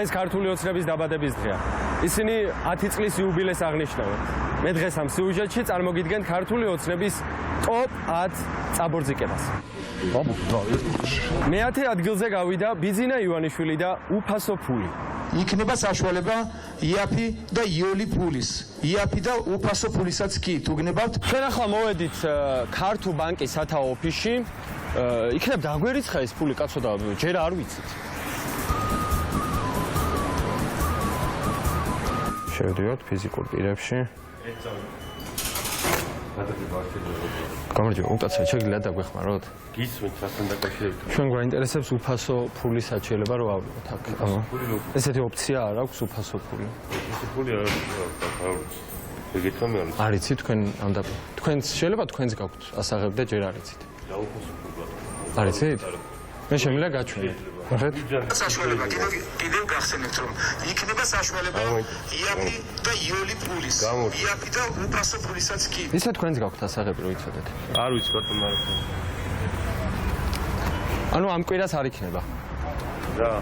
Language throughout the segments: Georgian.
დღეს ქართული ოცნების დაბადების დღეა. ისინი 10 წლის იუბილეს აღნიშნავენ. მე დღეს ამ სიუჟეტში წარმოგიდგენთ ქართული ოცნების ტოპ 10 წაბორძიკებას. მე-10 ადგილზე გავიდა ბიძინა ივანიშვილი და უფასო ფული. იქნება საშუალება იაფი და იოლი ფულის. იაფი და უფასო ფულისაც კი თუ გნებავთ. ჩვენ ახლა მოვედით ქართულ ბანკის სათაო ოფისში. იქნებ დაგვერიცხა ეს ფული კაცო და ჯერ არ ვიცით. შევდივართ ფიზიკურ პირებში. გამარჯობა, უკაცრავად შეგიძლია დაგვეხმაროთ? გისმით, რასთან დაკავშირებით? ჩვენ გვაინტერესებს უფასო ფულის საჩიელება რო ავიღოთ აქ. ესეთი ოპცია არ აქვს უფასო ფული. უფასო ფული არ აქვს. ეგეთამე არის. არიცით თქვენ ამ და თქვენს შეიძლება თქვენს გაქვთ ასაღები და ჯერ არიცით. და უფასო ფული. არიცით? მე შემიძლია გაჩვენოთ. საშუალება კიდევ გახსენებთ რომ იქნება საშუალება იაფი და იოლი ფულის. იაფი და უფასო ფულისაც კი. ისა თქვენს გაქვთ ასაღები რო იცოდეთ. არ ვიცი ბატონო არ აქვს. ანუ ამ კვირას არ იქნება. რა.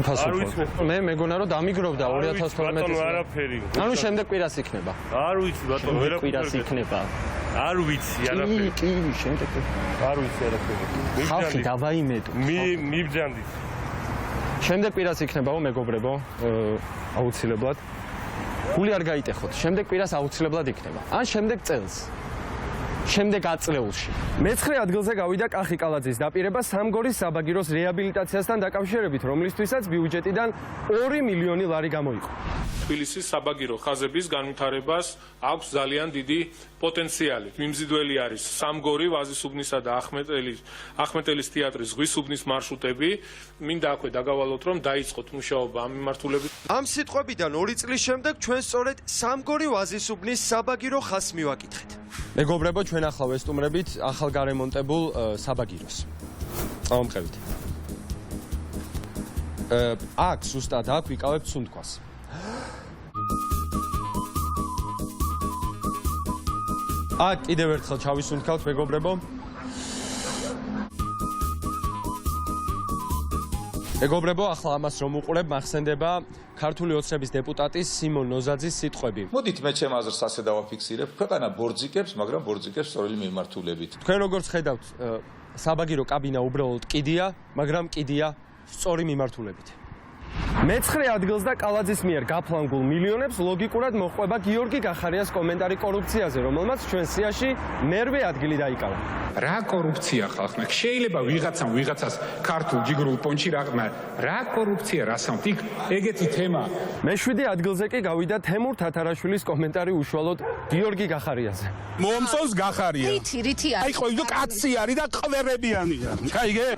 უფასო ფული. მე მეგონა რომ დამიგროვდა 2012 წელს. არაფერი. ანუ შემდეგ კვირას იქნება. არ ვიცი ბატონო ვერაფერი. კვირას იქნება. არ ვიცი არაფერი. კი, შემდეგ. არ ვიცი არაფერი. ხალხი დავაიმედო. მიბძანდით. შემდეგ კვირას იქნებაო მეგობრებო, აუცილებლად. გული არ გაიტეხოთ. შემდეგ კვირას აუცილებლად იქნება. ან შემდეგ წელს. შემდეგ აწლეულში. მე-9 ადგილზე გავიდა კახი კალაძის დაპირება სამგორის საბაგიროს რეაბილიტაციასთან დაკავშირებით, რომლისთვისაც ბიუჯეტიდან 2 მილიონი ლარი გამოიყო. თბილისის საბაგირო ხაზების განვითარებას აქვს ძალიან დიდი პოტენციალი. მიმზიდველი არის სამგორი, ვაზისუბნისა და ახმეტელის თეატრის ზღვისუბნის მარშრუტები. მინდა აქვე დაგავალოთ, რომ დაიწყოთ მუშაობა ამ მიმართულებით. ამ სიტყვებიდან 2 წლის შემდეგ ჩვენ სწორედ სამგორი ვაზისუბნის საბაგირო ხაზს მივაკითხეთ. მეგობრებო, ჩვენ ახლა ვესტუმრებით ახალ გარემონტებულ საბაგიროს. წავამყევით. აქ ზუსტად აქ ვიკავებთ სუნთქვას. აქ კიდევ ერთხელ ჩავისუნთქავთ, მეგობრებო. მეგობრებო, ახლა ამას რომ უყურებ, მახსენდება ქართული ოცნების დეპუტატის სიმონ ნოზაძის სიტყვები. მოდით მე ჩემ აზრს ასე დავაფიქსირებ. ქვეყანა ბორძიკებს, მაგრამ ბორძიკებს სწორელი მიმართულებით. თქვენ როგორც ხედავთ, საბაგირო კაბინა უბრალოდ კიდია, მაგრამ კიდია სწორი მიმართულებით. მე-9 ადგილს და კალაძის მიერ გაფლანგულ მილიონებს ლოგიკურად მოჰყვება გიორგი გახარიას კომენტარი კორუფციაზე, რომელმაც ჩვენ სიაში მერვე ადგილი დაიკავა. რა კორუფცია ხალხმა? შეიძლება ვიღაცამ ვიღაცას ქართულ ჯიგრულ პონჩი რა კორუფცია რასამთ? იქ ეგეთი თემა. მე-7 ადგილზე კი გავიდა თემურ თათარაშვილის კომენტარი უშუალოდ გიორგი გახარიაზე. მომწონს გახარია. რითი არის? აი ყოველდღე კაცი არის და ყველერებიანია. გაიგე?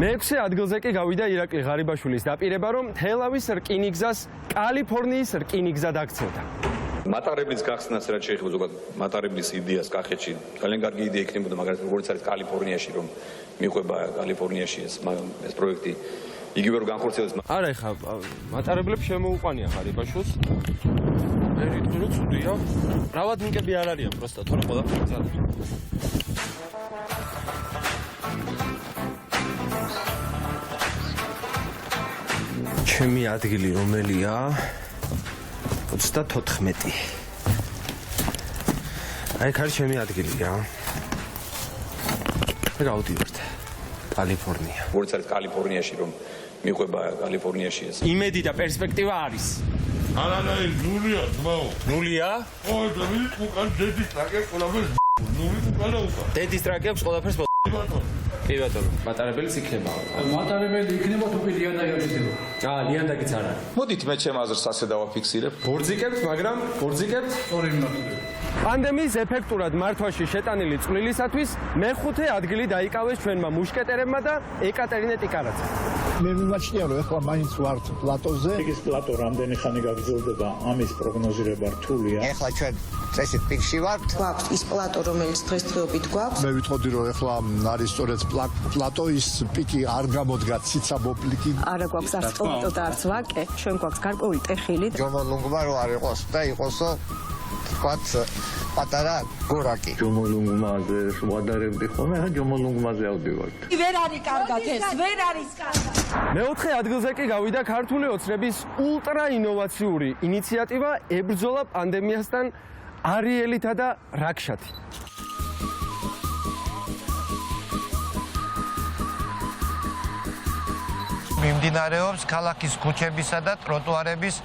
მე-6 ადგილზე კი გავიდა ირაკლი ღარიბაშვილის დაპირება, რომ თელავის რკინიგზას კალიფორნიის რკინიგზად აქცევდა. მატარებლის გახსნას რაც შეიძლება ზოგადად მატარებლის იდეას კახეთში ძალიან კარგი იდეა იქნებოდა, მაგალითად როგორც არის კალიფორნიაში რომ მიყვება კალიფორნიაში ეს პროექტი იგივე რომ განხორციელდეს. არა, ეხა მატარებლებს შემოუყვანია ღარიბაშვილს. მე ვიტყვი რომ ცუდია. რავად ნიკები არ არიან პროსტა, თორე ყველაფერი ძალიან. ჩემი ადგილი რომელია? 34. აი, ხარ ჩემი ადგილია. მე გავდივართ. კალიფორნია. როგორც არის კალიფორნიაში რომ მიყვება კალიფორნიაში ეს. იმედი და პერსპექტივა არის. არანაირი ნულია, ძმაო. ნულია? ო, და ვით უკან დედის ტრაკებს ყველაფერს ნული უკანა უკან. დედის ტრაკებს ყველაფერს კი ბატონო, მატარებელიც იქნება. მატარებელი იქნება თუ კი ლიანდაგი არ იქნება. ლიანდაგიც არ არის. მოდით მე ჩემ აზრს ასე დავაფიქსირებ. ბორძიკებთ, მაგრამ ბორძიკებთ სწორი მიმართულებით. პანდემიის ეფექტურად მართვაში შეტანილი წვლილისათვის მე-5 ადგილი დაიკავეს ჩვენმა მუშკეტერებმა და ეკატერინე ტიკარაძემ. მე მიმაჩნია რომ ეხლა მაინც ვართ პლატოზე. ეს პლატო რამდენი ხანი გაგრძელდება, ამის პროგნოზირება რთულია. ეხლა ჩვენ წესით პიკში ვართ. გვაქვს ის პლატო, რომელიც დღესდღეობით გვაქვს. მე ვიტყოდი რომ ეხლა არის სწორედ პლატო ის პიკი არ გამოდგა ციცაბო პიკი. არა გვაქვს არც პლატო და არც ვაკე, ჩვენ გვაქვს გარკვეული ტეხილი. ჯომოლუნგმა რო არ იყოს და იყოსო თქვათ პატარა გორაკი. ჯომოლუნგმაზე ვადარებდი ხოლმე, ახლა ჯომოლუნგმაზე ავდივართ. ვერ არის კარგად ეს, ვერ არის კარგად. მეოთხე ადგილზე კი გავიდა ქართული ოცნების ულტრა ინოვაციური ინიციატივა ებრძოლა პანდემიასთან არიელითა და რაქშათი. მიმდინარეობს ქალაქის ქუჩებისა და ტროტუარების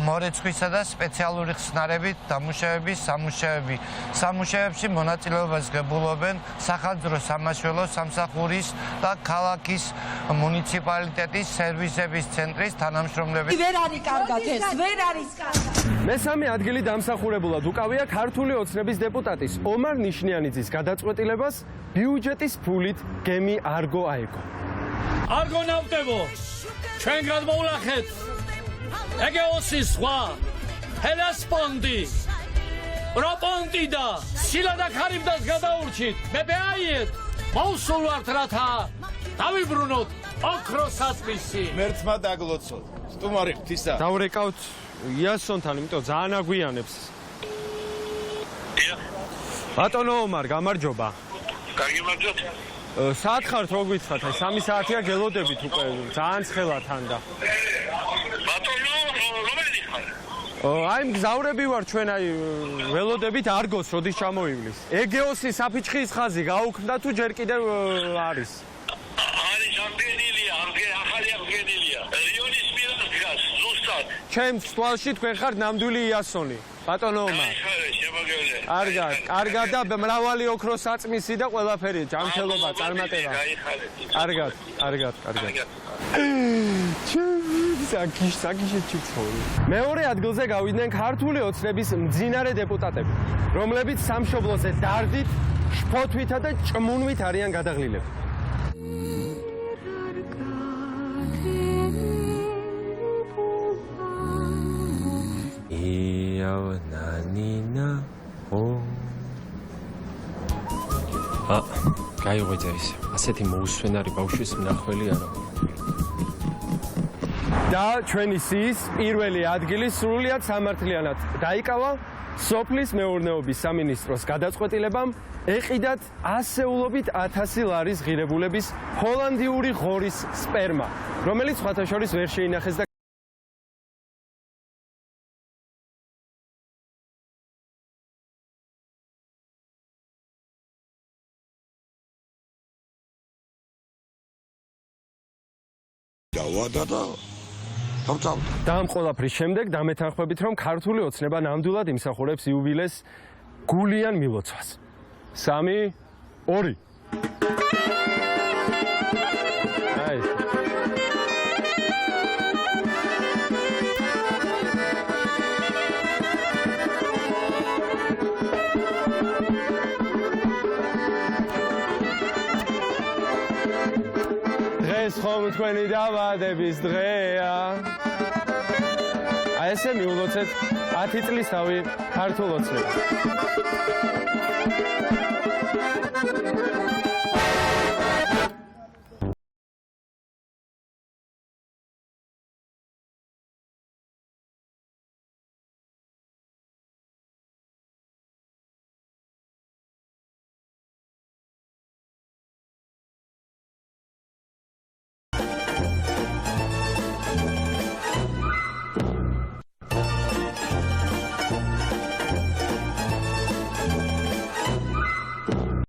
მორეცხვისა და სპეციალური ხსნარებით დამუშავების სამუშაოები. სამუშაოებში მონაწილეობას ღებულობენ სახალხო სამაშველო სამსახურის და ქალაქის მუნიციპალიტეტის სერვისების ცენტრის თანამშრომლები. ვერ არის კარგად ეს, ვერ არის კარგად. მესამე ადგილი დამსახურებულად უკავია ქართული ოცნების დეპუტატის ომარ ნიშნიანიძის გადაწყვეტილებას ბიუჯეტის ფულით გემი არგო აეგო. არგო ნავტებო, ჩვენ გადმოვლახეთ ეგეოსის ზღვა, ჰელესპონტი, პროპონტი და სილა და ქარიბდას გადაურჩით. მე ბეაიეთ, მოусულვართ რათა დავიბრუნოთ ოქროს საწმისი. მერთმა დაგლოცოთ. სტუმარი ღვთისა. დავრეკავთ იასონთან, იმიტომ ძალიან აგვიანებს. ბატონო ომარ, გამარჯობა. კარგი მარჯვეთ. საათ ხართ, რო გითხრათ, აი 3 საათია გელოდებით უკვე, ძალიან ცხელა თანდა. ბატონო, რომელი ხარ? აი მგზავრები ვარ ჩვენ, აი ველოდებით არგოს როდის ჩამოივლის. ეგეოსის საფიჩხის ხაზი გაუქმდა თუ ჯერ კიდევ არის? არის აღდგენილია, ახალი აღდგენილია. რიონის მილას დგას, ზუსტად. ჩემს თვალში თქვენ ხართ ნამდვილი იასონი. ბატონო ომარ. კარგად და მრავალი ოქროს საწმისი და ყველაფერი, ჯანმრთელობა, წარმატება. კარგად. საკიშეთში ვცხოვრობ. მეორე ადგილზე გავიდნენ ქართული ოცნების მძინარე დეპუტატები, რომლებიც სამშობლოზე დარდით, შფოთვითა და ჭმუნვით არიან გადაღლილები. გაიღვიძა ის. ასეთი მოუსვენარი ბავშვის მნახველი არა. და ჩვენი სიის პირველი ადგილი სრულიად სამართლიანად დაიკავა სოფლის მეურნეობის სამინისტროს გადაწყვეტილებამ ეყიდათ ასეულობით 1000 ლარის ღირებულების ჰოლანდიური ღორის სპერმა, რომელიც სხვათა შორის ვერ შეინახეს და და ამ ყველაფრის შემდეგ დამეთანხმებით, რომ ქართული ოცნება ნამდვილად იმსახურებს იუბილეს გულიან მილოცვას. 3, 2. აი. დღეს ხომ თქვენი დაბადების დღეა. აი ესე მიულოცეთ 10 წლის თავი ქართულ ოცნებას.